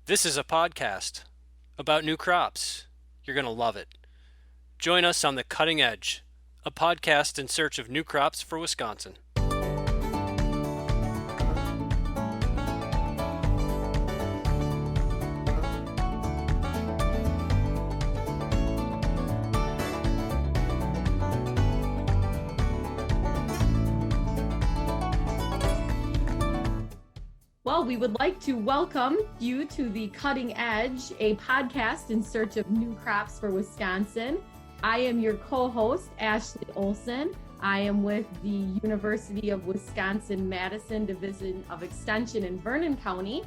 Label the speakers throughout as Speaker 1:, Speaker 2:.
Speaker 1: This is a podcast about new crops. You're going to love it. Join us on The Cutting Edge, a podcast in search of new crops for Wisconsin.
Speaker 2: Well, we would like to welcome you to The Cutting Edge, a podcast in search of new crops for Wisconsin. I am your co-host, Ashley Olson. I am with the University of Wisconsin-Madison Division of Extension in Vernon County.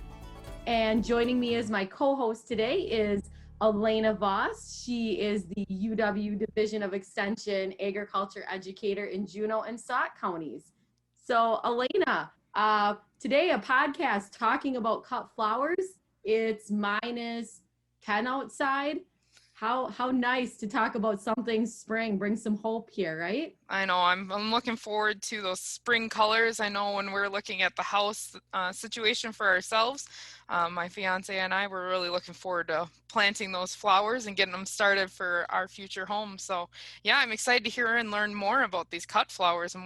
Speaker 2: And joining me as my co-host today is Elena Voss. She is the UW Division of Extension Agriculture Educator in Juneau and Sauk counties. So, Elena, today a podcast talking about cut flowers. It's minus 10 outside. How nice to talk about something spring, bring some hope here, right?
Speaker 3: I know, I'm looking forward to those spring colors. I know when we're looking at the house situation for ourselves, my fiance and I were really looking forward to planting those flowers and getting them started for our future home. So yeah, I'm excited to hear and learn more about these cut flowers and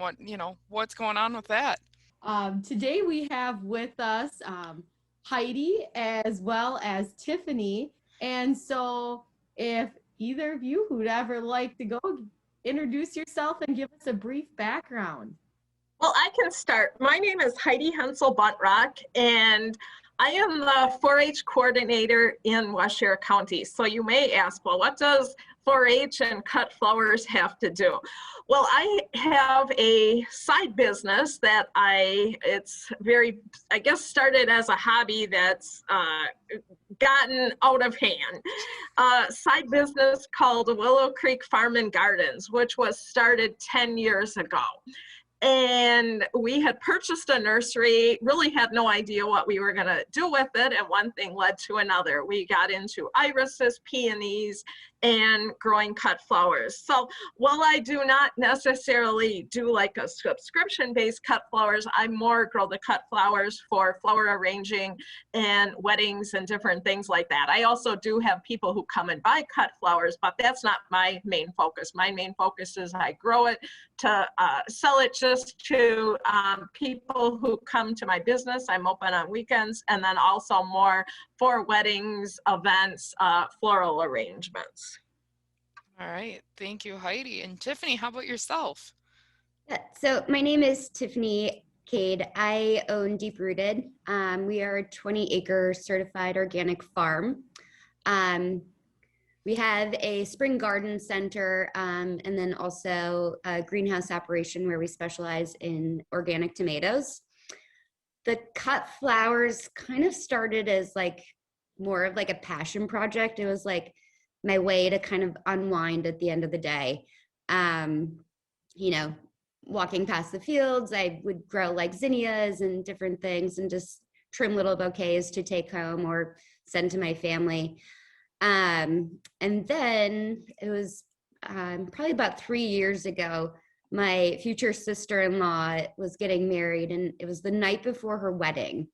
Speaker 3: what's going on with that.
Speaker 2: Today we have with us Heidi as well as Tiffany. And so if either of you who'd ever like to go, introduce yourself and give us a brief background.
Speaker 4: Well, I can start. My name is Heidi Hensel-Buntrock, and I am the 4-H coordinator in Washington County. So you may ask, well, what does 4-H and cut flowers have to do? Well, I have a side business that I guess started as a hobby that's gotten out of hand. Side business called Willow Creek Farm and Gardens, which was started 10 years ago. And we had purchased a nursery, really had no idea what we were going to do with it, and one thing led to another. We got into irises, peonies, and growing cut flowers. So while I do not necessarily do like a subscription-based cut flowers, I more grow the cut flowers for flower arranging and weddings and different things like that. I also do have people who come and buy cut flowers, but that's not my main focus. My main focus is I grow it to sell it just to people who come to my business. I'm open on weekends, and then also more for weddings, events, floral arrangements.
Speaker 3: All right, thank you, Heidi. And Tiffany, how about yourself?
Speaker 5: So my name is Tiffany Cade. I own Deep Rooted. We are a 20-acre certified organic farm. We have a spring garden center and then also a greenhouse operation where we specialize in organic tomatoes. The cut flowers kind of started as like more of like a passion project. It was like my way to kind of unwind at the end of the day. Walking past the fields, I would grow like zinnias and different things and just trim little bouquets to take home or send to my family. And then it was probably about 3 years ago, my future sister-in-law was getting married, and it was the night before her wedding.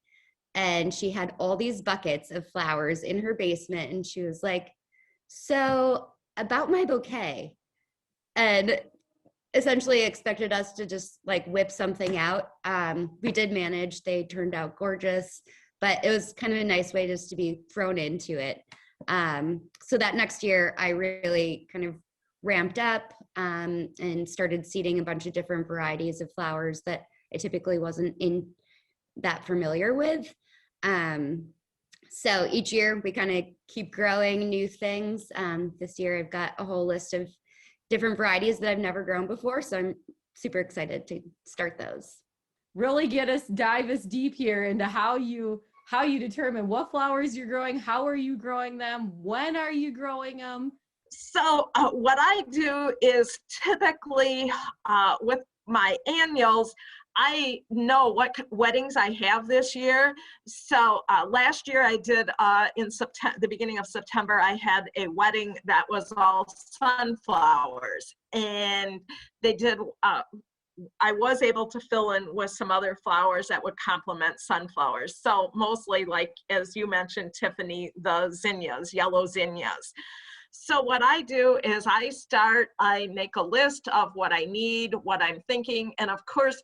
Speaker 5: And she had all these buckets of flowers in her basement, and she was like, so about my bouquet, and essentially expected us to just like whip something out. We did manage, they turned out gorgeous, but it was kind of a nice way just to be thrown into it. So that next year I really kind of ramped up and started seeding a bunch of different varieties of flowers that I typically wasn't that familiar with. So each year we kind of keep growing new things. This year I've got a whole list of different varieties that I've never grown before. So I'm super excited to start those.
Speaker 2: Really dive us deep here into how you determine what flowers you're growing, how are you growing them, when are you growing them?
Speaker 4: So what I do is typically with my annuals, I know what weddings I have this year. So last year I did in September, the beginning of September, I had a wedding that was all sunflowers, and they did I was able to fill in with some other flowers that would complement sunflowers. So mostly, like, as you mentioned, Tiffany, the zinnias, yellow zinnias. So what I do is I make a list of what I need, what I'm thinking. And of course,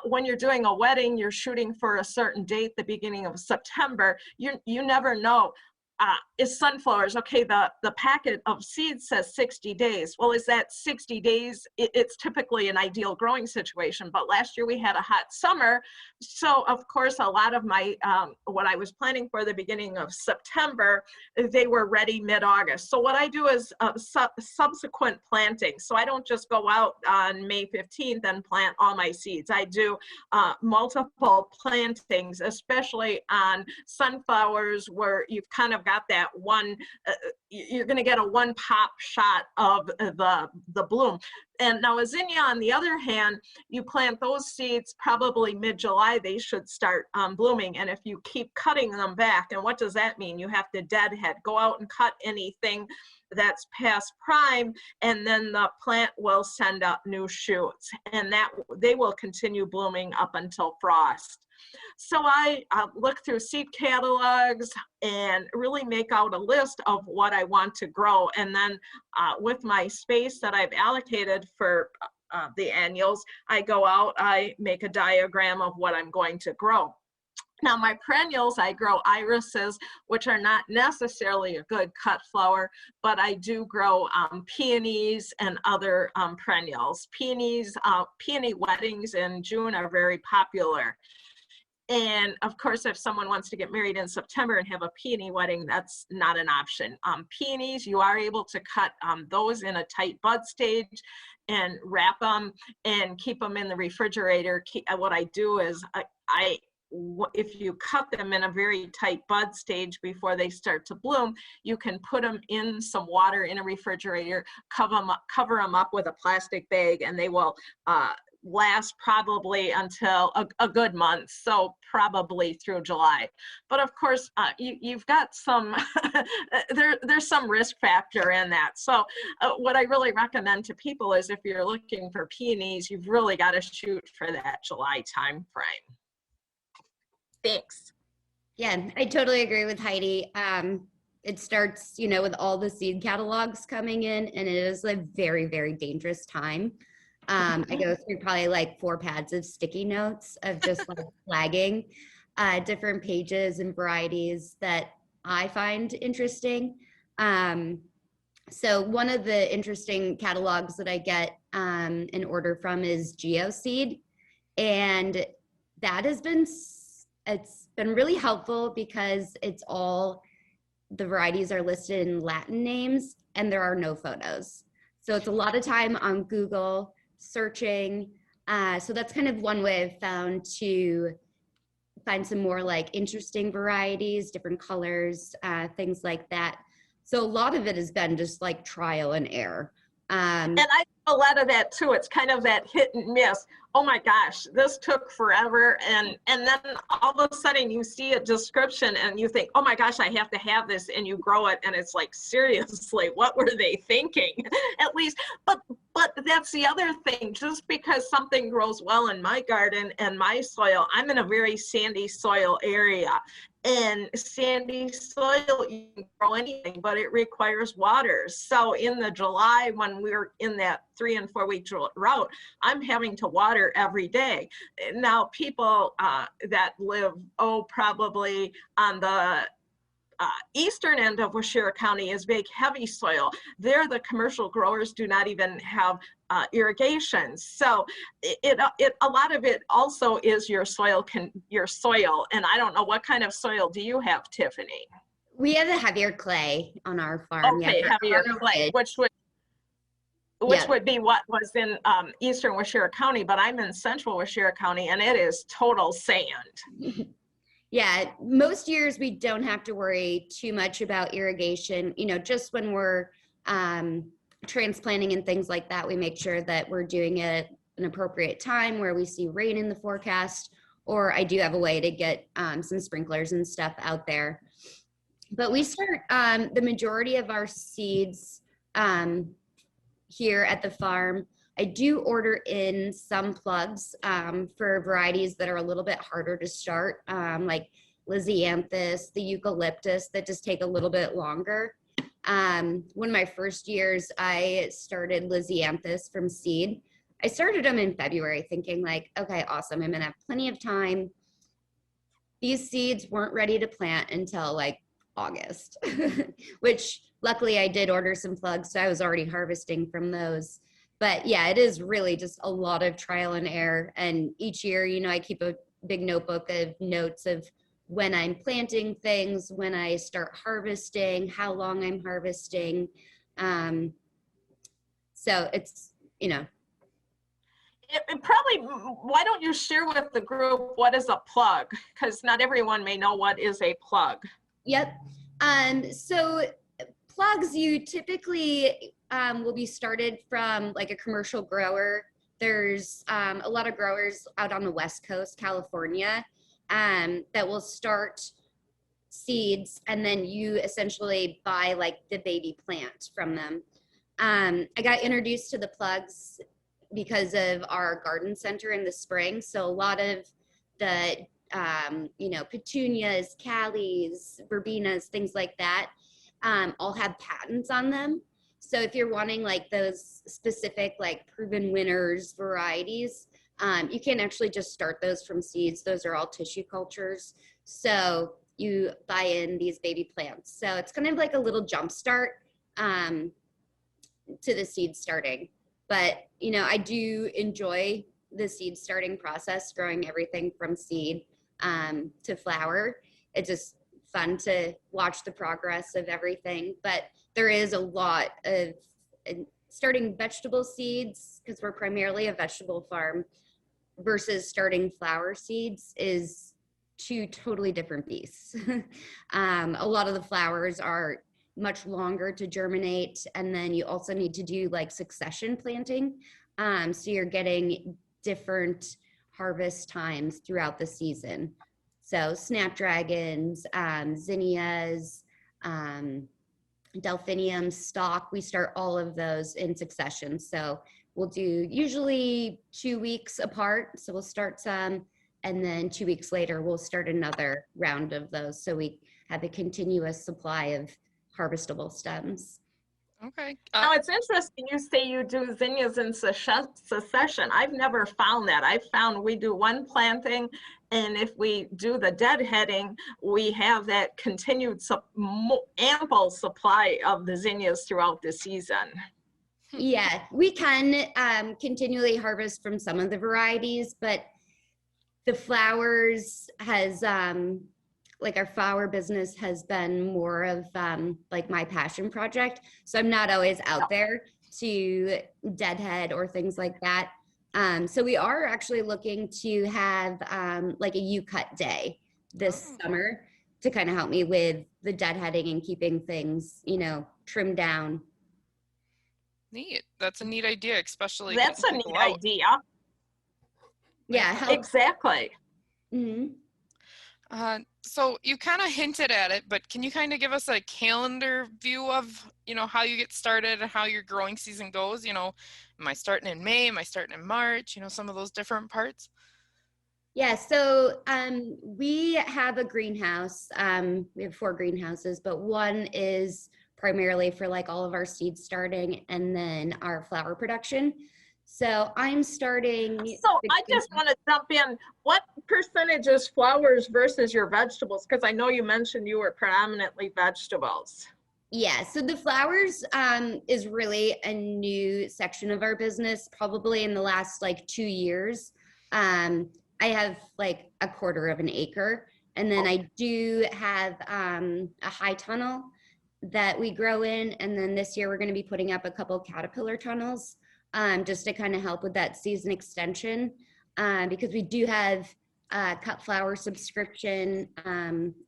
Speaker 4: when you're doing a wedding, you're shooting for a certain date, the beginning of September. You never know. Is sunflowers, okay, the packet of seeds says 60 days. Well, is that 60 days? It's typically an ideal growing situation, but last year we had a hot summer. So of course, a lot of my, what I was planning for the beginning of September, they were ready mid-August. So what I do is subsequent planting. So I don't just go out on May 15th and plant all my seeds. I do multiple plantings, especially on sunflowers where you've kind of got that one, you're going to get a one pop shot of the bloom. And now a zinnia, on the other hand, you plant those seeds probably mid-July, they should start blooming. And if you keep cutting them back, and what does that mean? You have to deadhead, go out and cut anything that's past prime, and then the plant will send up new shoots, and that they will continue blooming up until frost. So I look through seed catalogs and really make out a list of what I want to grow. And then with my space that I've allocated for the annuals, I go out, I make a diagram of what I'm going to grow. Now my perennials, I grow irises, which are not necessarily a good cut flower, but I do grow peonies and other perennials. Peonies, peony weddings in June are very popular. And of course, if someone wants to get married in September and have a peony wedding, that's not an option. Peonies, you are able to cut those in a tight bud stage and wrap them and keep them in the refrigerator. What I do is if you cut them in a very tight bud stage before they start to bloom, you can put them in some water in a refrigerator, cover them up with a plastic bag, and they will last probably until a good month, so probably through July. But of course, you've got some, there's some risk factor in that. So what I really recommend to people is if you're looking for peonies, you've really got to shoot for that July time frame. Thanks.
Speaker 5: Yeah, I totally agree with Heidi. It starts, with all the seed catalogs coming in, and it is a very, very dangerous time. I go through probably like 4 pads of sticky notes of just like flagging different pages and varieties that I find interesting. So one of the interesting catalogs that I get an order from is GeoSeed, and that has been, it's been really helpful because it's all, the varieties are listed in Latin names and there are no photos. So it's a lot of time on Google searching. So that's kind of one way I've found to find some more like interesting varieties, different colors, things like that. So a lot of it has been just like trial and error.
Speaker 4: And I do a lot of that too. It's kind of that hit and miss. Oh my gosh, this took forever. And then all of a sudden you see a description and you think, oh my gosh, I have to have this, and you grow it. And it's like, seriously, what were they thinking? At least, but that's the other thing. Just because something grows well in my garden and my soil, I'm in a very sandy soil area. And sandy soil, you can grow anything, but it requires water. So in the July, when we're in that 3 and 4 week drought, I'm having to water every day. Now, people that live, probably on the eastern end of Washira County is big, heavy soil. There, the commercial growers do not even have irrigation. So a lot of it also is your soil. And I don't know, what kind of soil do you have, Tiffany?
Speaker 5: We have a heavier clay on our farm.
Speaker 4: Okay,
Speaker 5: yeah,
Speaker 4: heavier clay, which would be what was in eastern Washira County, but I'm in central Washira County and it is total sand.
Speaker 5: Yeah, most years we don't have to worry too much about irrigation. Just when we're transplanting and things like that, we make sure that we're doing it at an appropriate time where we see rain in the forecast, or I do have a way to get some sprinklers and stuff out there. But we start the majority of our seeds here at the farm I do order in some plugs for varieties that are a little bit harder to start, like Lysianthus, the eucalyptus, that just take a little bit longer. One of my first years, I started Lysianthus from seed. I started them in February thinking like, okay, awesome. I'm gonna have plenty of time. These seeds weren't ready to plant until like August, which luckily I did order some plugs. So I was already harvesting from those. But yeah, it is really just a lot of trial and error. And each year, you know, I keep a big notebook of notes of when I'm planting things, when I start harvesting, how long I'm harvesting. So it's, you know.
Speaker 4: It probably, why don't you share with the group what is a plug? Because not everyone may know what is a plug.
Speaker 5: Yep. So plugs, you typically will be started from like a commercial grower. There's a lot of growers out on the West Coast, California, that will start seeds, and then you essentially buy like the baby plant from them. I got introduced to the plugs because of our garden center in the spring. So a lot of the, you know, petunias, callies, verbenas, things like that, all have patents on them. So if you're wanting like those specific, like proven winners varieties, you can actually just start those from seeds. Those are all tissue cultures. So you buy in these baby plants. So it's kind of like a little jump start to the seed starting. But, you know, I do enjoy the seed starting process, growing everything from seed to flower. It's just fun to watch the progress of everything. But there is a lot of starting vegetable seeds, because we're primarily a vegetable farm, versus starting flower seeds is two totally different beasts. A lot of the flowers are much longer to germinate, and then you also need to do like succession planting, so you're getting different harvest times throughout the season. So snapdragons, zinnias, delphiniums, stock, we start all of those in succession. So we'll do usually 2 weeks apart. So we'll start some, and then 2 weeks later we'll start another round of those, so we have a continuous supply of harvestable stems.
Speaker 3: Okay.
Speaker 4: Now it's interesting you say you do zinnias in succession. I've never found that. I've found we do one planting, and if we do the deadheading, we have that continued ample supply of the zinnias throughout the season.
Speaker 5: Yeah, we can continually harvest from some of the varieties, but the flowers has like our flower business has been more of like my passion project. So I'm not always out there to deadhead or things like that. So we are actually looking to have like a U-cut day this summer to kind of help me with the deadheading and keeping things, you know, trimmed down.
Speaker 3: Neat. That's a neat idea, especially
Speaker 4: That's a neat idea.
Speaker 5: Yeah.
Speaker 4: Exactly.
Speaker 5: Mm-hmm.
Speaker 3: So you kind of hinted at it, but can you kind of give us a calendar view of, you know, how you get started and how your growing season goes? You know, am I starting in May? Am I starting in March? You know, some of those different parts.
Speaker 5: Yeah, so we have a greenhouse. We have 4 greenhouses, but one is primarily for like all of our seed starting and then our flower production. So I'm starting.
Speaker 4: So I just want to jump in. What percentage is flowers versus your vegetables? Because I know you mentioned you were predominantly vegetables.
Speaker 5: Yeah, so the flowers is really a new section of our business, probably in the last like 2 years. I have like a quarter of an acre, and then I do have a high tunnel that we grow in, and then this year we're going to be putting up a couple caterpillar tunnels just to kind of help with that season extension, because we do have cut flower subscription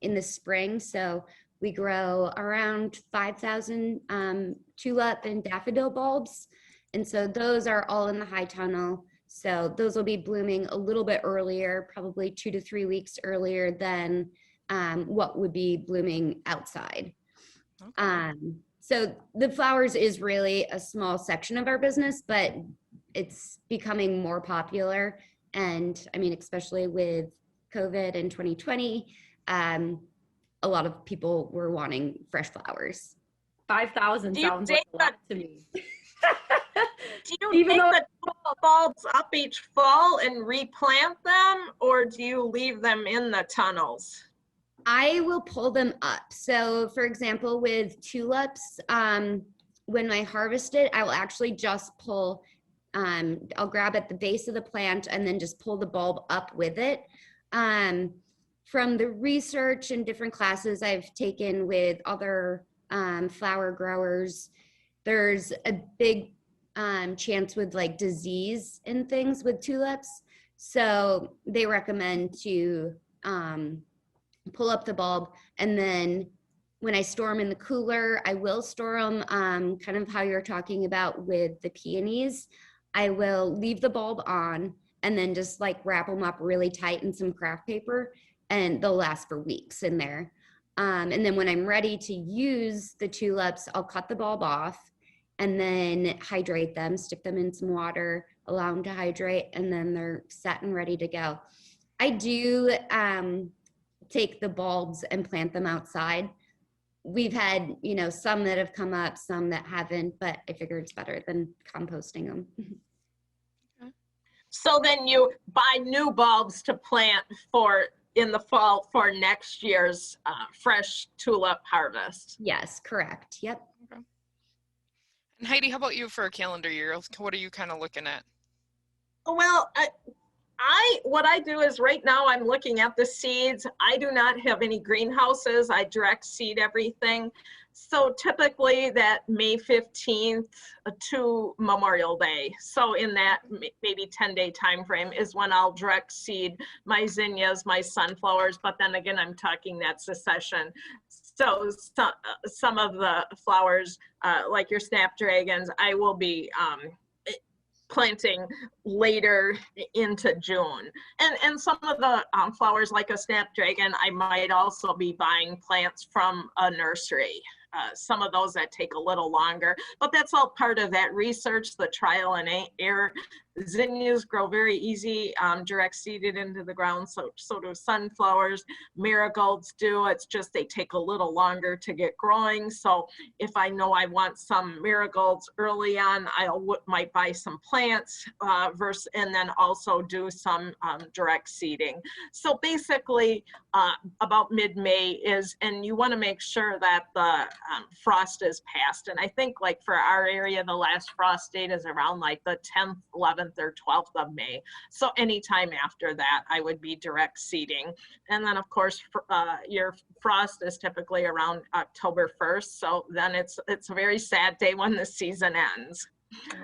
Speaker 5: in the spring. So we grow around 5,000 tulip and daffodil bulbs, and so those are all in the high tunnel. So those will be blooming a little bit earlier, probably 2 to 3 weeks earlier than what would be blooming outside. Okay. So the flowers is really a small section of our business, but it's becoming more popular. And I mean, especially with COVID in 2020, a lot of people were wanting fresh flowers.
Speaker 2: 5,000
Speaker 4: Do you
Speaker 2: sounds like
Speaker 4: take
Speaker 2: a lot to me.
Speaker 4: Do you
Speaker 2: Even
Speaker 4: take
Speaker 2: though
Speaker 4: the bulbs up each fall and replant them, or do you leave them in the tunnels?
Speaker 5: I will pull them up. So, for example, with tulips, when I harvest it, I will actually just pull, I'll grab at the base of the plant and then just pull the bulb up with it. From the research and different classes I've taken with other flower growers, there's a big chance with like disease and things with tulips. So they recommend to pull up the bulb, and then when I store them in the cooler, I will store them kind of how you're talking about with the peonies. I will leave the bulb on and then just like wrap them up really tight in some craft paper, and they'll last for weeks in there. And then when I'm ready to use the tulips, I'll cut the bulb off and then hydrate them, stick them in some water, allow them to hydrate, and then they're set and ready to go. I do take the bulbs and plant them outside. We've had, some that have come up, some that haven't, but I figure it's better than composting them.
Speaker 4: So then you buy new bulbs to plant in the fall for next year's fresh tulip harvest.
Speaker 5: Yes, correct. Yep.
Speaker 3: Okay. And Heidi, how about you for a calendar year? What are you kind of looking at?
Speaker 4: Well, what I do is right now I'm looking at the seeds. I do not have any greenhouses. I direct seed everything. So typically that May 15th to Memorial Day. So in that maybe 10-day time frame is when I'll direct seed my zinnias, my sunflowers. But then again, I'm talking that succession. So some of the flowers, like your snapdragons, I will be planting later into June. And some of the flowers like a snapdragon, I might also be buying plants from a nursery. Some of those that take a little longer, but that's all part of that research, the trial and error. Zinnias grow very easy, direct seeded into the ground, so do sunflowers. Marigolds do, it's just they take a little longer to get growing. So if I know I want some marigolds early on, I might buy some plants and then also do some direct seeding. So basically about mid-May and you want to make sure that the frost is passed. And I think like for our area, the last frost date is around like the 10th, 11th, or 12th of May. So anytime after that, I would be direct seeding. And then of course, your frost is typically around October 1st. So then it's a very sad day when the season ends.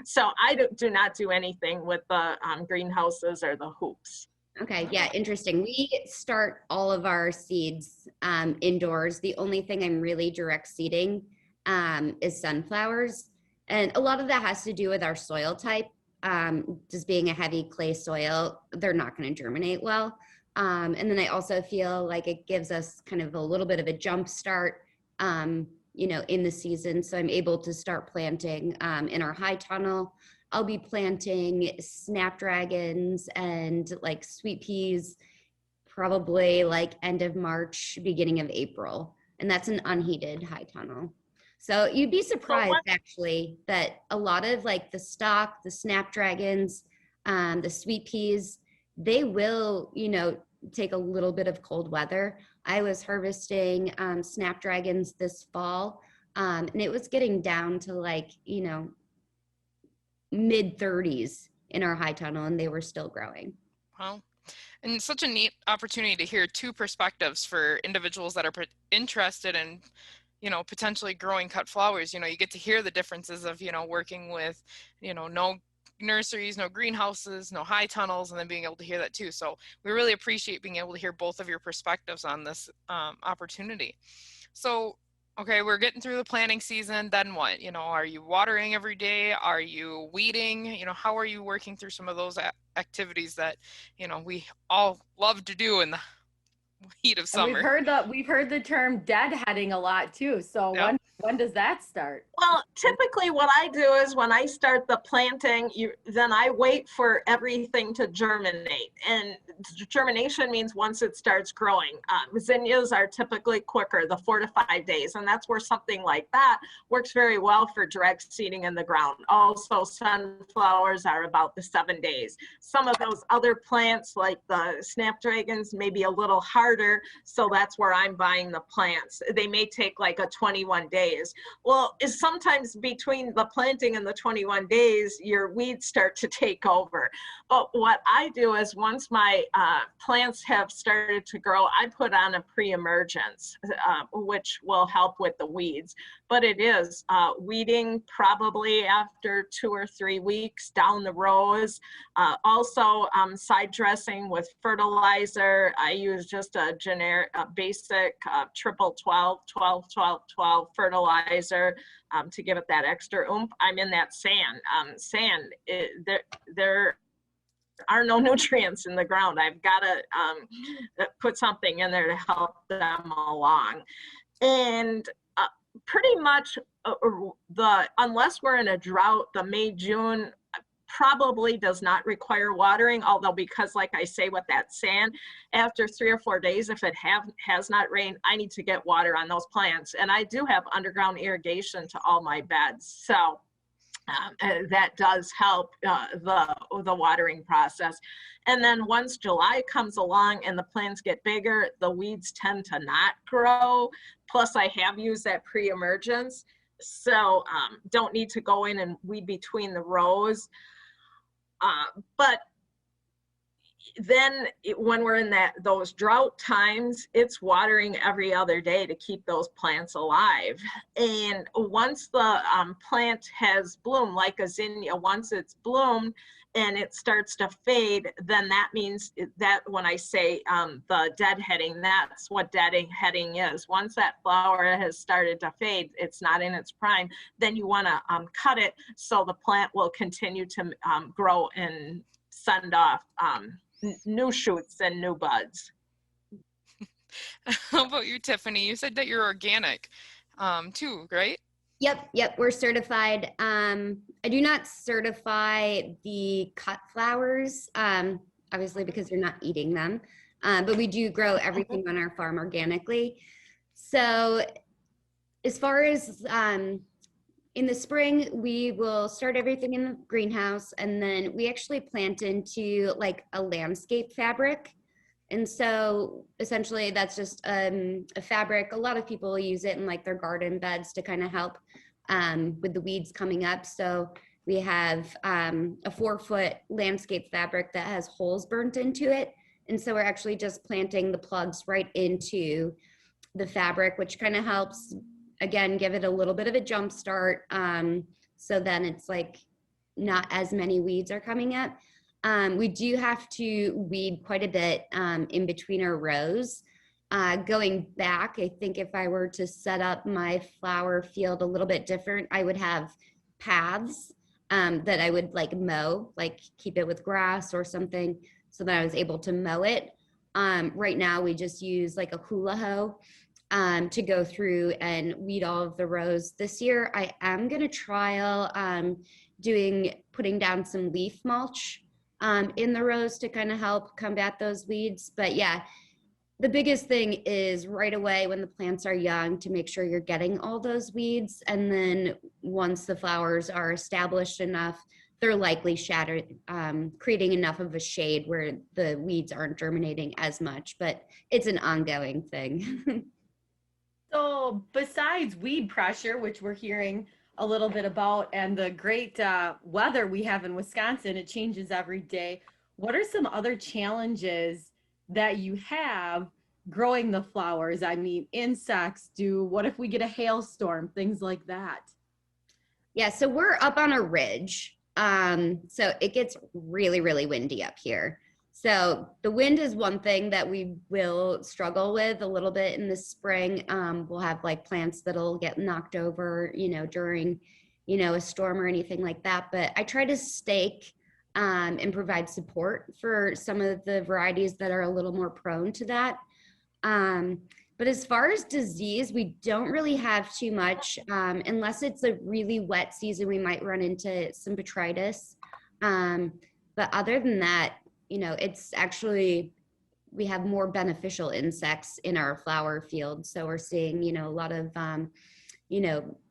Speaker 4: So I do not do anything with the greenhouses or the hoops.
Speaker 5: Okay, yeah, interesting. We start all of our seeds indoors. The only thing I'm really direct seeding is sunflowers. And a lot of that has to do with our soil type. Just being a heavy clay soil, they're not going to germinate well. And then I also feel like it gives us kind of a little bit of a jump start, in the season. So I'm able to start planting in our high tunnel. I'll be planting snapdragons and like sweet peas, probably like end of March, beginning of April. And that's an unheated high tunnel. So you'd be surprised actually that a lot of like the stock, the snapdragons, the sweet peas, they will, take a little bit of cold weather. I was harvesting snapdragons this fall, and it was getting down to like, mid 30s in our high tunnel, and they were still growing.
Speaker 3: Wow. And such a neat opportunity to hear two perspectives for individuals that are interested in potentially growing cut flowers. You get to hear the differences of, working with, no nurseries, no greenhouses, no high tunnels, and then being able to hear that too. So we really appreciate being able to hear both of your perspectives on this opportunity. So, okay, we're getting through the planting season. Then what? Are you watering every day? Are you weeding? How are you working through some of those activities that, we all love to do in the heat of
Speaker 2: And
Speaker 3: summer.
Speaker 2: we've heard the term deadheading a lot too. So
Speaker 3: Yep.
Speaker 2: when does that start?
Speaker 4: Well, typically what I do is when I start the planting, then I wait for everything to germinate. And germination means once it starts growing. Zinnias are typically quicker, the 4 to 5 days. And that's where something like that works very well for direct seeding in the ground. Also, sunflowers are about the 7 days. Some of those other plants like the snapdragons may be a little harder. So that's where I'm buying the plants. They may take like a 21 days. Well, is sometimes between the planting and the 21 days, your weeds start to take over. But what I do is once my plants have started to grow, I put on a pre-emergence, which will help with the weeds. But it is weeding probably after 2 or 3 weeks down the rows. Also, side dressing with fertilizer. I use just a generic, basic triple 12 fertilizer to give it that extra oomph. I'm in that sand. There are no nutrients in the ground. I've got to put something in there to help them along. And pretty much unless we're in a drought, the May, June probably does not require watering, although because like I say with that sand, after 3 or 4 days, if it has not rained, I need to get water on those plants. And I do have underground irrigation to all my beds. So that does help the watering process. And then once July comes along and the plants get bigger, the weeds tend to not grow. Plus I have used that pre-emergence. So don't need to go in and weed between the rows. But then when we're in those drought times, it's watering every other day to keep those plants alive. And once the plant has bloomed, like a zinnia, once it's bloomed and it starts to fade, then that means that when I say the deadheading, that's what deadheading is. Once that flower has started to fade, it's not in its prime, then you want to cut it so the plant will continue to grow and send off new shoots and new buds.
Speaker 3: How about you, Tiffany? You said that you're organic too, right?
Speaker 5: Yep, we're certified. I do not certify the cut flowers, obviously because you're not eating them, but we do grow everything on our farm organically. So as far as in the spring, we will start everything in the greenhouse, and then we actually plant into like a landscape fabric. And so essentially that's just a fabric. A lot of people use it in like their garden beds to kind of help with the weeds coming up. So we have a 4-foot landscape fabric that has holes burnt into it. And so we're actually just planting the plugs right into the fabric, which kind of helps, again, give it a little bit of a jump start. So then it's like not as many weeds are coming up. We do have to weed quite a bit in between our rows. Going back, I think if I were to set up my flower field a little bit different, I would have paths that I would like mow, like keep it with grass or something so that I was able to mow it. Right now we just use like a hula hoe to go through and weed all of the rows. This year I am going to trial putting down some leaf mulch in the rows to kind of help combat those weeds. But yeah, the biggest thing is right away when the plants are young to make sure you're getting all those weeds. And then once the flowers are established enough, they're likely shattered, creating enough of a shade where the weeds aren't germinating as much, but it's an ongoing thing.
Speaker 2: So besides weed pressure, which we're hearing a little bit about, and the great weather we have in Wisconsin, it changes every day. What are some other challenges that you have growing the flowers? I mean, insects, what if we get a hailstorm, things like that?
Speaker 5: Yeah, so we're up on a ridge. So it gets really, really windy up here. So the wind is one thing that we will struggle with a little bit in the spring. We'll have like plants that'll get knocked over, during, a storm or anything like that. But I try to stake and provide support for some of the varieties that are a little more prone to that. But as far as disease, we don't really have too much. Unless it's a really wet season, we might run into some botrytis. But other than that, it's actually, we have more beneficial insects in our flower field. So we're seeing, a lot of,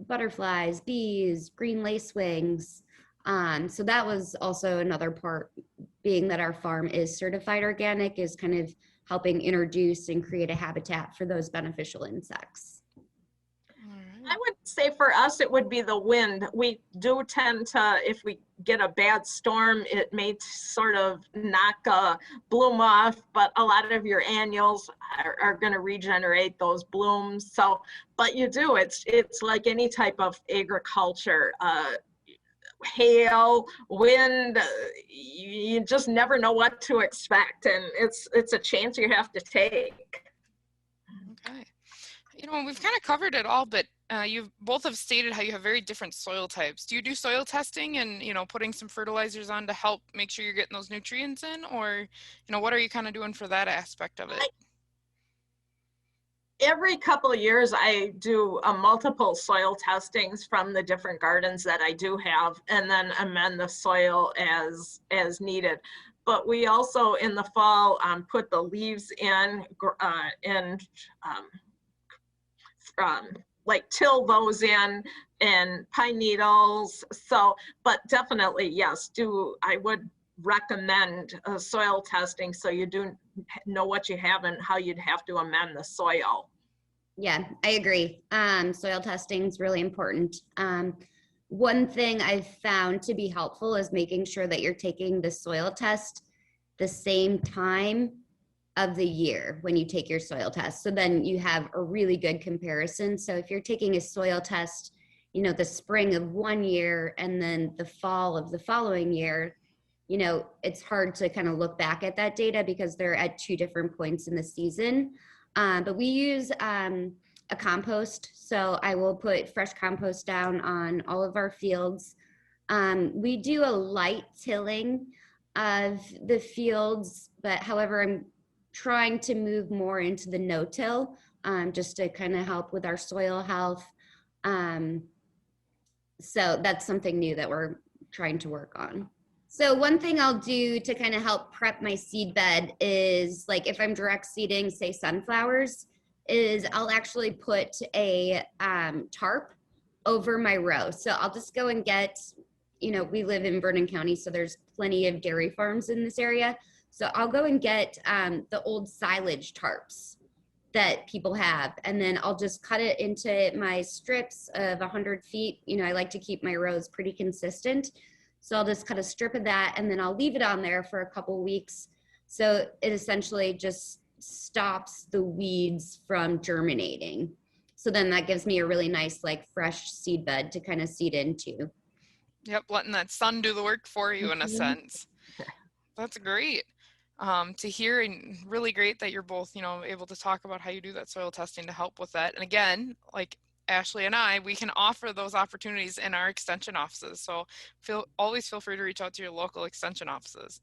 Speaker 5: butterflies, bees, green lacewings. So that was also another part, being that our farm is certified organic, is kind of helping introduce and create a habitat for those beneficial insects.
Speaker 4: I would say for us, it would be the wind. We do tend to, if we get a bad storm, it may sort of knock a bloom off, but a lot of your annuals are going to regenerate those blooms. So, but you do, it's like any type of agriculture. Hail, wind, you just never know what to expect, and it's a chance you have to take.
Speaker 3: Okay. We've kind of covered it all, but you both have stated how you have very different soil types. Do you do soil testing and, putting some fertilizers on to help make sure you're getting those nutrients in, or, what are you kind of doing for that aspect of it?
Speaker 4: Every couple of years, I do multiple soil testings from the different gardens that I do have, and then amend the soil as needed. But we also, in the fall, put the leaves in and like till those in, and pine needles. So, but definitely, yes, I would recommend soil testing, so you do know what you have and how you'd have to amend the soil.
Speaker 5: Yeah, I agree. Soil testing is really important. One thing I've found to be helpful is making sure that you're taking the soil test the same time of the year when you take your soil test. So then you have a really good comparison. So if you're taking a soil test, the spring of one year and then the fall of the following year, it's hard to kind of look back at that data because they're at two different points in the season. But we use a compost. So I will put fresh compost down on all of our fields. We do a light tilling of the fields, but however, I'm trying to move more into the no-till, just to kind of help with our soil health. So that's something new that we're trying to work on. So one thing I'll do to kind of help prep my seed bed is, like, if I'm direct seeding, say sunflowers, is I'll actually put a tarp over my row. So I'll just go and get, we live in Vernon County, so there's plenty of dairy farms in this area. So I'll go and get the old silage tarps that people have, and then I'll just cut it into my strips of 100 feet. I like to keep my rows pretty consistent. So I'll just cut a strip of that, and then I'll leave it on there for a couple weeks. So it essentially just stops the weeds from germinating. So then that gives me a really nice, like, fresh seed bed to kind of seed into.
Speaker 3: Yep, letting that sun do the work for you in a sense. That's great to hear, and really great that you're both, able to talk about how you do that soil testing to help with that. And again, like Ashley and I, we can offer those opportunities in our extension offices. So always feel free to reach out to your local extension offices.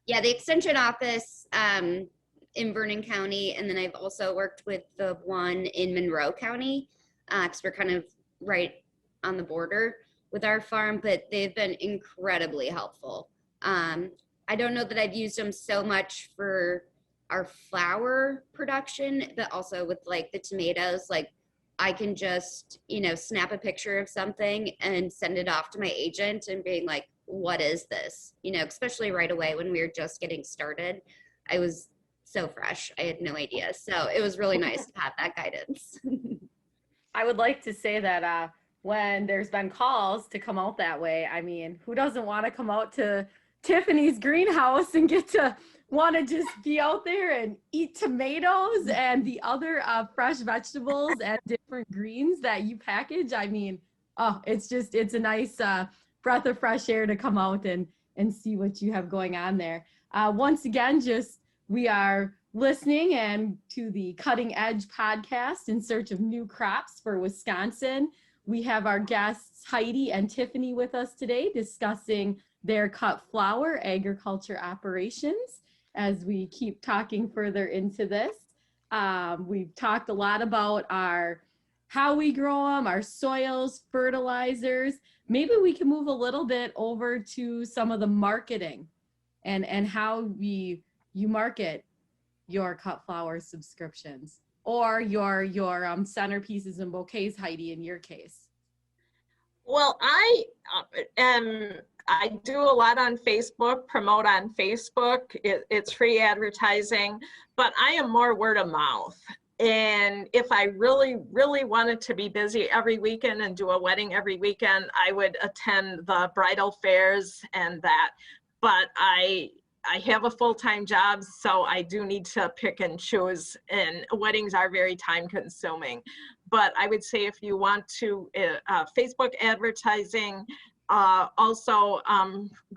Speaker 5: Yeah, the extension office in Vernon County, and then I've also worked with the one in Monroe County, because we're kind of right on the border with our farm, but they've been incredibly helpful. I don't know that I've used them so much for our flower production, but also with, like, the tomatoes, like, I can just, snap a picture of something and send it off to my agent and being like, what is this? Especially right away when we were just getting started. I was so fresh. I had no idea. So it was really nice to have that guidance.
Speaker 2: I would like to say that when there's been calls to come out that way, I mean, who doesn't want to come out to Tiffany's greenhouse and get to want to just be out there and eat tomatoes and the other fresh vegetables and different greens that you package? I mean, it's a nice breath of fresh air to come out and see what you have going on there. Once again, we are listening and to the Cutting Edge podcast in search of new crops for Wisconsin. We have our guests Heidi and Tiffany with us today discussing their cut flower agriculture operations as we keep talking further into this. We've talked a lot about how we grow them, our soils, fertilizers. Maybe we can move a little bit over to some of the marketing and how you market your cut flower subscriptions or your centerpieces and bouquets, Heidi, in your case.
Speaker 4: Well, I do a lot on Facebook, promote on Facebook. It's free advertising, but I am more word of mouth. And if I really, really wanted to be busy every weekend and do a wedding every weekend, I would attend the bridal fairs and that. But I have a full-time job, so I do need to pick and choose, and weddings are very time consuming. But I would say if you want to, Facebook advertising, also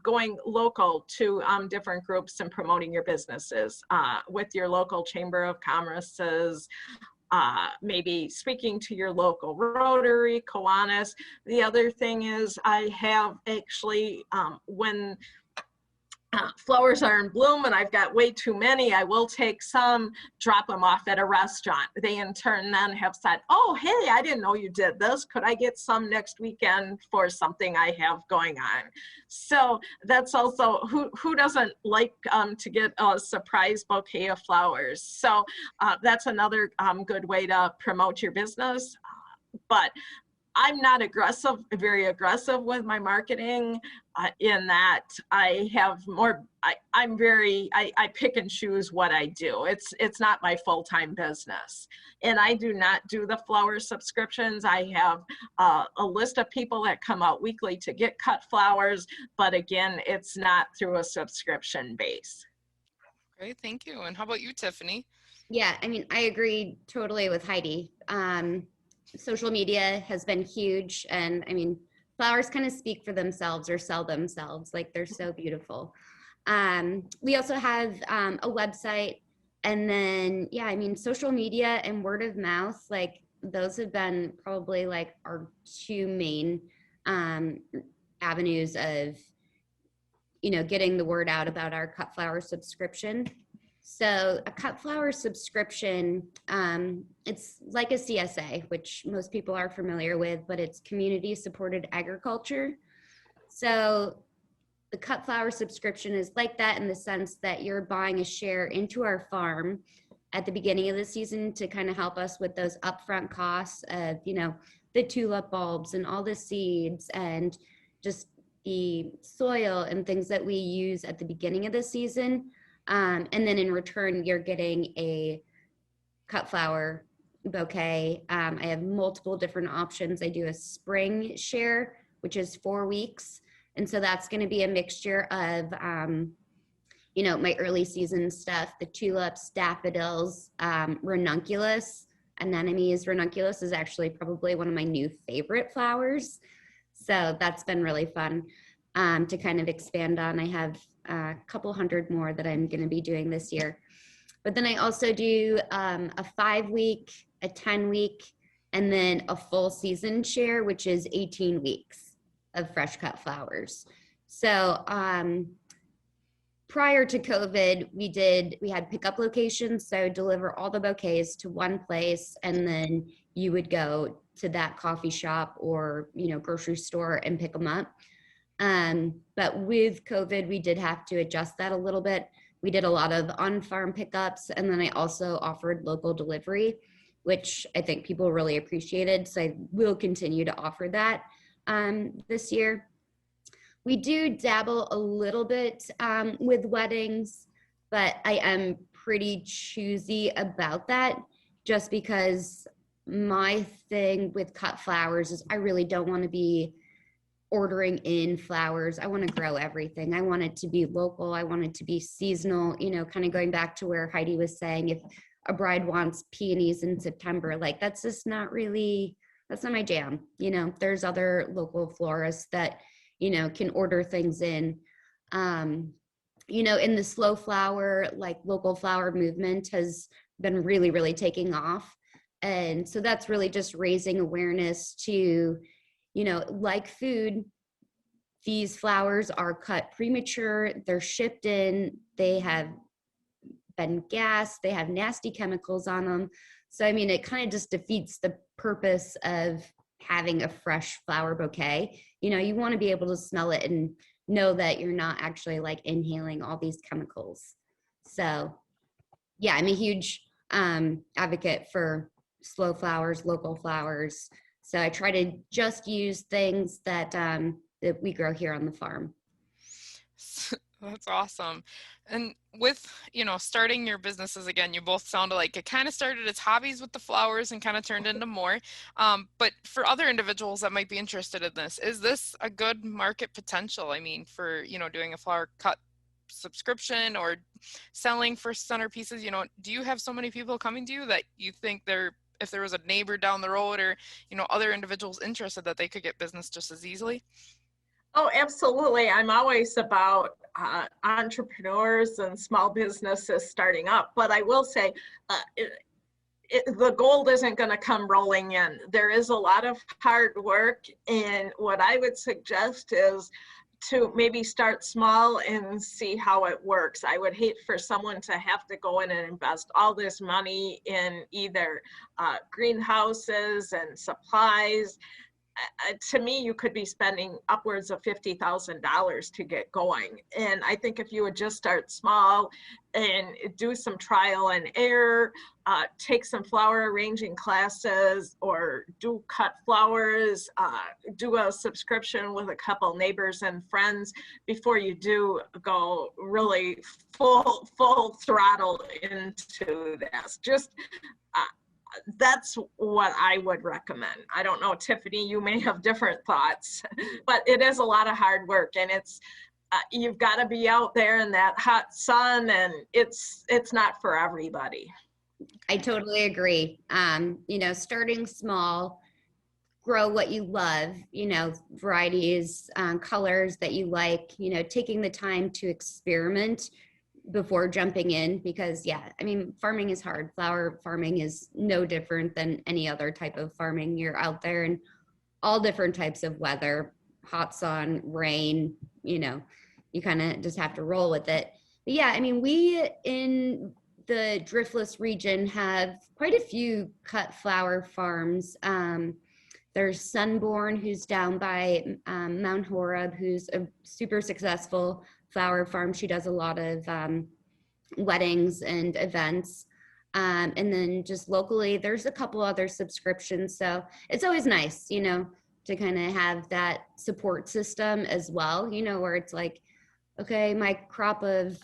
Speaker 4: going local to different groups and promoting your businesses with your local Chamber of Commerce's, maybe speaking to your local Rotary, Kiwanis. The other thing is I have actually, when flowers are in bloom and I've got way too many, I will take some, drop them off at a restaurant. They in turn then have said, oh, hey, I didn't know you did this. Could I get some next weekend for something I have going on? So that's also, who doesn't like to get a surprise bouquet of flowers? So that's another good way to promote your business. But I'm not very aggressive with my marketing in that I have more, I pick and choose what I do. It's not my full-time business. And I do not do the flower subscriptions. I have a list of people that come out weekly to get cut flowers, but again, it's not through a subscription base.
Speaker 3: Great, thank you. And how about you, Tiffany?
Speaker 5: Yeah, I mean, I agree totally with Heidi. Social media has been huge, and I mean, flowers kind of speak for themselves or sell themselves. Like, they're so beautiful. We also have a website, and then, yeah, I mean, social media and word of mouth, like, those have been probably like our two main avenues of, you know, getting the word out about our cut flower subscription. So a cut flower subscription, it's like a CSA, which most people are familiar with, but it's community supported agriculture. So the cut flower subscription is like that in the sense that you're buying a share into our farm at the beginning of the season to kind of help us with those upfront costs of, you know, the tulip bulbs and all the seeds and just the soil and things that we use at the beginning of the season. And then in return, you're getting a cut flower bouquet. I have multiple different options. I do a spring share, which is 4 weeks. And so that's going to be a mixture of, you know, my early season stuff, the tulips, daffodils, ranunculus. Anemones ranunculus is actually probably one of my new favorite flowers. So that's been really fun to kind of expand on. I have a couple hundred more that I'm going to be doing this year. But then I also do a 5-week, a 10-week, and then a full season share, which is 18 weeks of fresh cut flowers. So prior to COVID, we had pickup locations. So deliver all the bouquets to one place, and then you would go to that coffee shop or, you know, grocery store and pick them up. But with COVID, we did have to adjust that a little bit. We did a lot of on-farm pickups, and then I also offered local delivery, which I think people really appreciated. So I will continue to offer that this year. We do dabble a little bit with weddings, but I am pretty choosy about that just because my thing with cut flowers is I really don't want to be ordering in flowers. I want to grow everything. I want it to be local. I want it to be seasonal, you know, kind of going back to where Heidi was saying, if a bride wants peonies in September, like that's just not really, that's not my jam. You know, there's other local florists that, you know, can order things in. You know, in the slow flower, like local flower movement has been really, really taking off. And so that's really just raising awareness to, you know, like food, these flowers are cut premature, they're shipped in, they have been gassed. They have nasty chemicals on them. So, I mean, it kind of just defeats the purpose of having a fresh flower bouquet. You know, you want to be able to smell it and know that you're not actually like inhaling all these chemicals. So yeah, I'm a huge advocate for slow flowers, local flowers. So I try to just use things that that we grow here on the farm.
Speaker 3: That's awesome. And with, starting your businesses again, you both sounded like it kind of started as hobbies with the flowers and kind of turned into more. But for other individuals that might be interested in this, is this a good market potential? I mean, for, doing a flower cut subscription or selling for centerpieces, do you have so many people coming to you that you think if there was a neighbor down the road or, other individuals interested, that they could get business just as easily?
Speaker 4: Oh, absolutely. I'm always about entrepreneurs and small businesses starting up. But I will say, the gold isn't going to come rolling in. There is a lot of hard work. And what I would suggest is to maybe start small and see how it works. I would hate for someone to have to go in and invest all this money in either greenhouses and supplies. To me, you could be spending upwards of $50,000 to get going. And I think if you would just start small and do some trial and error, take some flower arranging classes or do cut flowers, do a subscription with a couple neighbors and friends before you do go really full throttle into this. Just that's what I would recommend. I don't know, Tiffany, you may have different thoughts, but it is a lot of hard work, and it's you've got to be out there in that hot sun, and it's not for everybody.
Speaker 5: I totally agree. Starting small, grow what you love, varieties, colors that you like, taking the time to experiment before jumping in, because farming is hard. Flower farming is no different than any other type of farming. You're out there in all different types of weather, hot sun, rain, you kind of just have to roll with it. But yeah, we in the Driftless region have quite a few cut flower farms. There's Sunborn, who's down by Mount Horeb, who's a super successful flower farm. She does a lot of weddings and events. And then just locally, there's a couple other subscriptions. So it's always nice, to kind of have that support system as well, where it's like, okay, my crop of,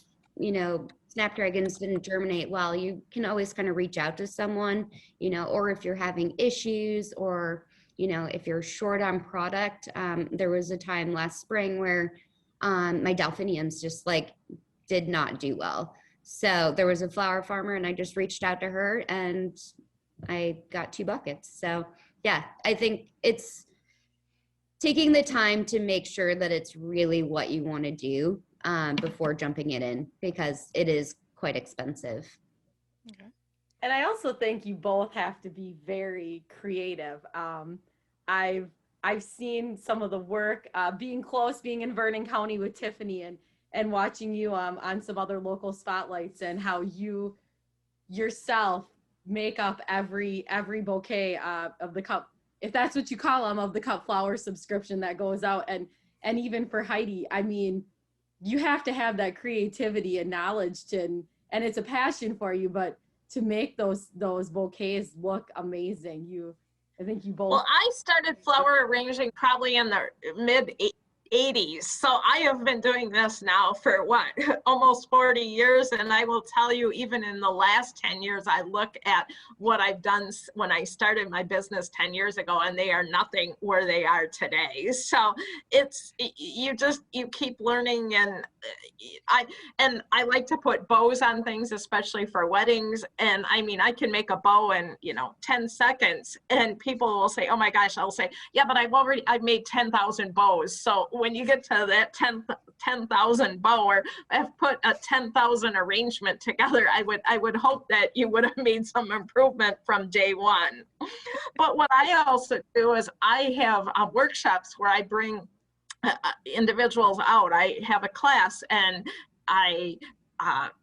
Speaker 5: snapdragons didn't germinate well. You can always kind of reach out to someone, or if you're having issues or, if you're short on product. There was a time last spring where my delphiniums just did not do well. So there was a flower farmer and I just reached out to her and I got 2 buckets. So yeah, I think it's taking the time to make sure that it's really what you want to do before jumping it in, because it is quite expensive.
Speaker 2: Okay. And I also think you both have to be very creative. I've seen some of the work, being in Vernon County with Tiffany and watching you on some other local spotlights, and how you yourself make up every bouquet of the cup, if that's what you call them, of the cut flower subscription that goes out. And even for Heidi, you have to have that creativity and knowledge and it's a passion for you, but to make those bouquets look amazing. I think you both.
Speaker 4: Well, I started flower arranging probably in the mid 80s. So I have been doing this now for almost 40 years. And I will tell you, even in the last 10 years, I look at what I've done when I started my business 10 years ago, and they are nothing where they are today. So you keep learning. And I like to put bows on things, especially for weddings. And I can make a bow in, 10 seconds, and people will say, oh my gosh, I'll say, yeah, but I've made 10,000 bows. So when you get to that 10,000 bow, or I've put a 10,000 arrangement together, I would hope that you would have made some improvement from day one. But what I also do is I have workshops where I bring individuals out. I have a class and I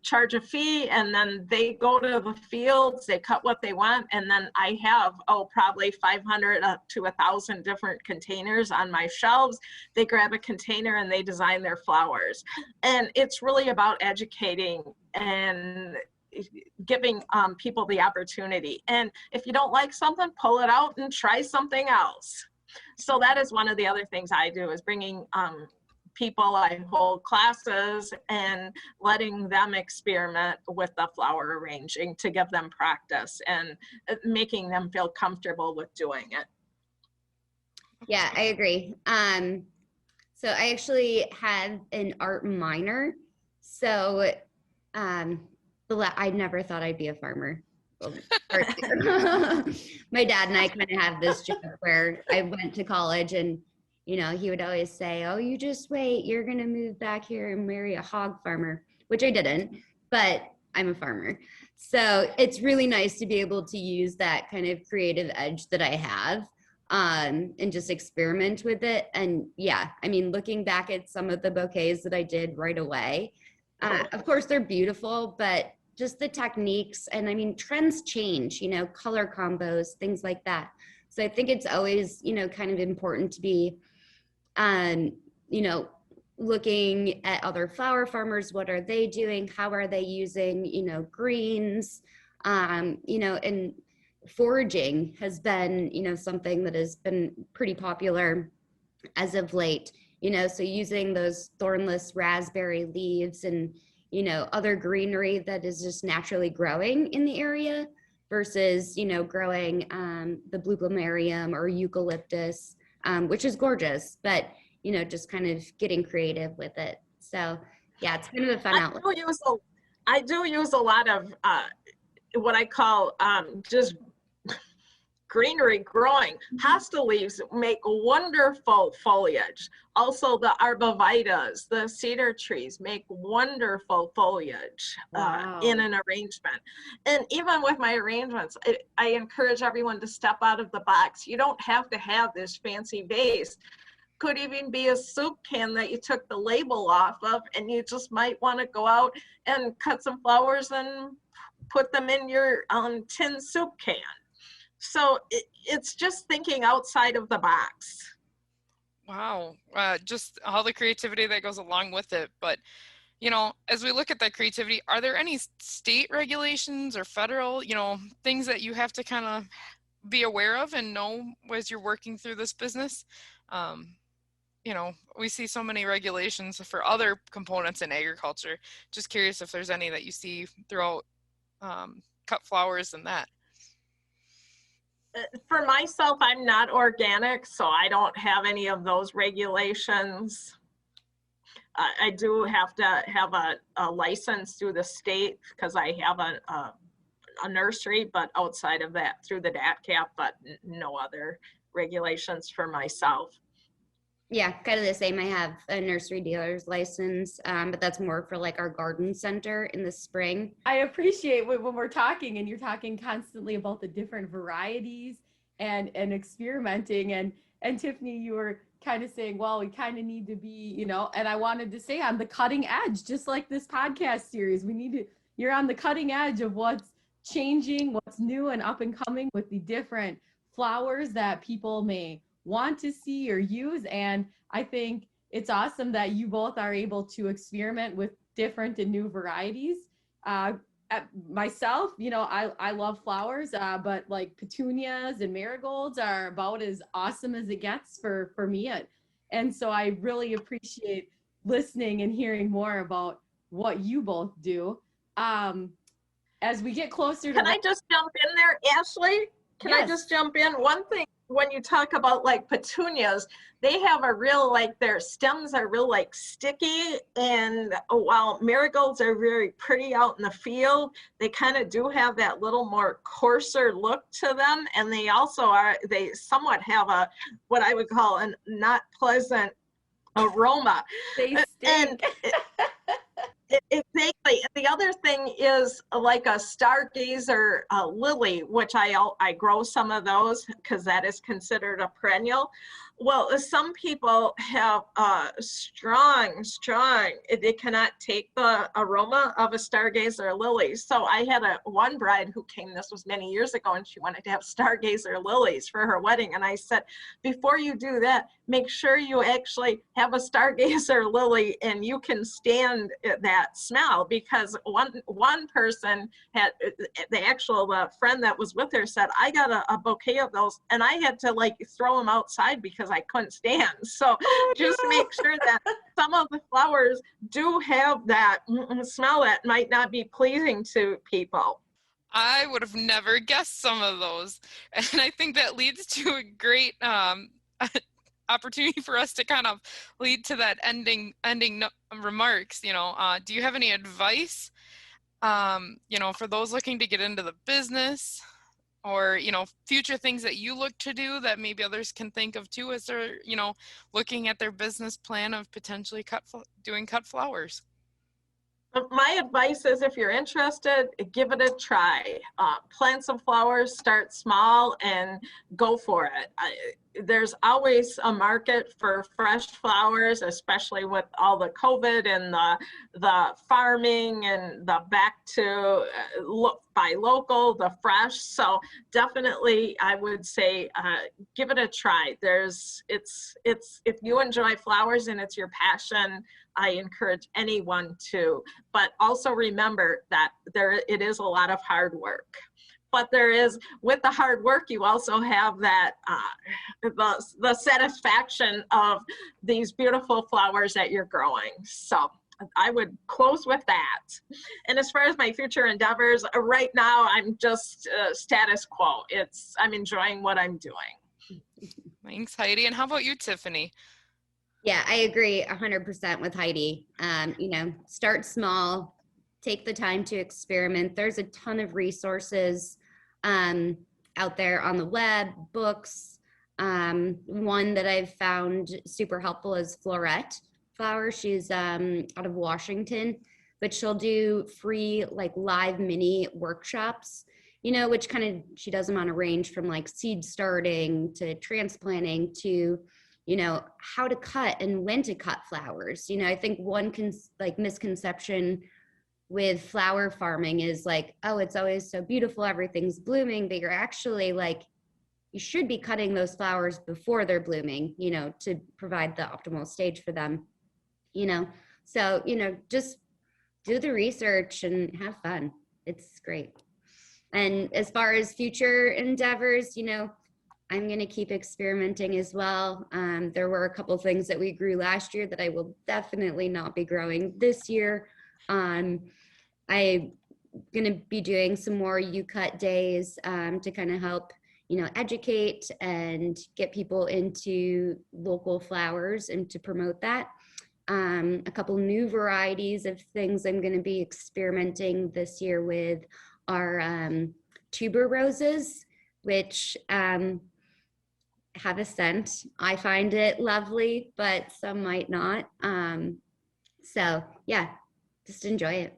Speaker 4: charge a fee, and then they go to the fields, they cut what they want, and then I have probably 500 to 1,000 different containers on my shelves. They grab a container and they design their flowers, and it's really about educating and giving people the opportunity. And if you don't like something, pull it out and try something else. So that is one of the other things I do, is bringing people. I hold classes and letting them experiment with the flower arranging to give them practice and making them feel comfortable with doing it.
Speaker 5: Yeah, I agree. So I actually had an art minor. So I never thought I'd be a farmer. My dad and I kind of have this joke where I went to college and, you know, he would always say, oh, you just wait, you're going to move back here and marry a hog farmer, which I didn't, but I'm a farmer. So it's really nice to be able to use that kind of creative edge that I have and just experiment with it. And yeah, I mean, looking back at some of the bouquets that I did right away, of course they're beautiful, but just the techniques, and I mean, trends change, you know, color combos, things like that. So I think it's always, you know, kind of important to be, you know, looking at other flower farmers. What are they doing? How are they using, you know, greens, you know, and foraging has been, you know, something that has been pretty popular as of late, you know, so using those thornless raspberry leaves and, you know, other greenery that is just naturally growing in the area versus, you know, growing the blue plumarium or eucalyptus, which is gorgeous, but, you know, just kind of getting creative with it. So yeah, it's kind of a fun outlet.
Speaker 4: I do use a lot of what I call just greenery growing. Hosta leaves make wonderful foliage. Also the arbovitas, the cedar trees make wonderful foliage in an arrangement. And even with my arrangements, I encourage everyone to step out of the box. You don't have to have this fancy vase. Could even be a soup can that you took the label off of, and you just might want to go out and cut some flowers and put them in your tin soup can. So it's just thinking outside of the box.
Speaker 3: Wow, just all the creativity that goes along with it. But, you know, as we look at that creativity, are there any state regulations or federal, you know, things that you have to kind of be aware of and know as you're working through this business? You know, we see so many regulations for other components in agriculture. Just curious if there's any that you see throughout cut flowers and that.
Speaker 4: For myself, I'm not organic, so I don't have any of those regulations. I do have to have a license through the state because I have a nursery, but outside of that, through the DATCAP, but no other regulations for myself.
Speaker 5: Yeah, kind of the same. I have a nursery dealer's license, but that's more for like our garden center in the spring.
Speaker 2: I appreciate when we're talking and you're talking constantly about the different varieties and experimenting. And Tiffany, you were kind of saying, well, we kind of need to be, you know, and I wanted to say on the cutting edge, just like this podcast series, you're on the cutting edge of what's changing, what's new and up and coming with the different flowers that people may want to see or use. And I think it's awesome that you both are able to experiment with different and new varieties. Myself, you know, I love flowers, but like petunias and marigolds are about as awesome as it gets for me. And so I really appreciate listening and hearing more about what you both do. As we get closer to—
Speaker 4: Can I just jump in there, Ashley? Can I just jump in? One thing, when you talk about like petunias, they have a real, like their stems are real like sticky, and while marigolds are very pretty out in the field, they kind of do have that little more coarser look to them. And they also they somewhat have what I would call a not pleasant aroma.
Speaker 2: They stink.
Speaker 4: Exactly. And the other thing is like a stargazer lily, which I grow some of those because that is considered a perennial. Well, some people have they cannot take the aroma of a stargazer lily. So I had one bride who came, this was many years ago, and she wanted to have stargazer lilies for her wedding. And I said, before you do that, make sure you actually have a stargazer lily and you can stand that smell, because one person had the friend that was with her said, I got a bouquet of those and I had to like throw them outside because I couldn't stand. So just make sure that some of the flowers do have that smell that might not be pleasing to people.
Speaker 3: I would have never guessed some of those. And I think that leads to a great opportunity for us to kind of lead to that ending remarks. Do you have any advice, for those looking to get into the business, or, future things that you look to do that maybe others can think of too as they're, looking at their business plan of potentially doing cut flowers?
Speaker 4: My advice is, if you're interested, give it a try. Plant some flowers, start small, and go for it. There's always a market for fresh flowers, especially with all the COVID and the farming and the back to buy local, the fresh. So definitely, I would say give it a try. It's if you enjoy flowers and it's your passion, I encourage anyone to. But also remember that it is a lot of hard work. But with the hard work, you also have that the satisfaction of these beautiful flowers that you're growing. So I would close with that. And as far as my future endeavors, right now I'm just status quo. I'm enjoying what I'm doing.
Speaker 3: Thanks, Heidi. And how about you, Tiffany?
Speaker 5: Yeah, I agree 100% with Heidi. Start small, take the time to experiment. There's a ton of resources out there on the web, books. One that I've found super helpful is Florette Flower. She's out of Washington, but she'll do free like live mini workshops, which she does them on a range from like seed starting to transplanting to how to cut and when to cut flowers. I think one misconception with flower farming is like, oh, it's always so beautiful, everything's blooming, but you're actually like, you should be cutting those flowers before they're blooming, to provide the optimal stage for them, So, just do the research and have fun. It's great. And as far as future endeavors, I'm going to keep experimenting as well. There were a couple things that we grew last year that I will definitely not be growing this year. I'm going to be doing some more U-Cut days to kind of help, educate and get people into local flowers and to promote that. A couple new varieties of things I'm going to be experimenting this year with are tuber roses, which have a scent. I find it lovely, but some might not. So yeah, just enjoy it.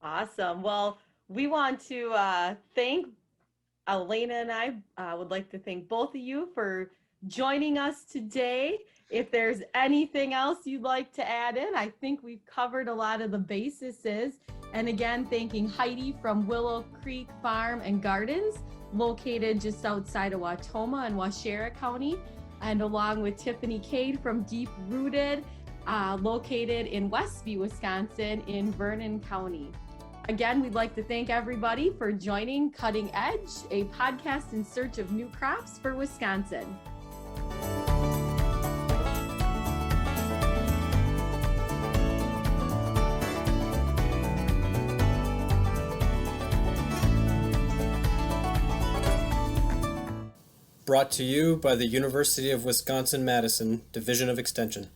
Speaker 6: Awesome. Well, we want to thank Elena, and I would like to thank both of you for joining us today. If there's anything else you'd like to add in, I think we've covered a lot of the bases. And again, thanking Heidi from Willow Creek Farm and Gardens, located just outside of Wautoma in Waushara County, and along with Tiffany Cade from Deep Rooted, located in Westby, Wisconsin in Vernon County. Again, we'd like to thank everybody for joining Cutting Edge, a podcast in search of new crops for Wisconsin.
Speaker 1: Brought to you by the University of Wisconsin-Madison Division of Extension.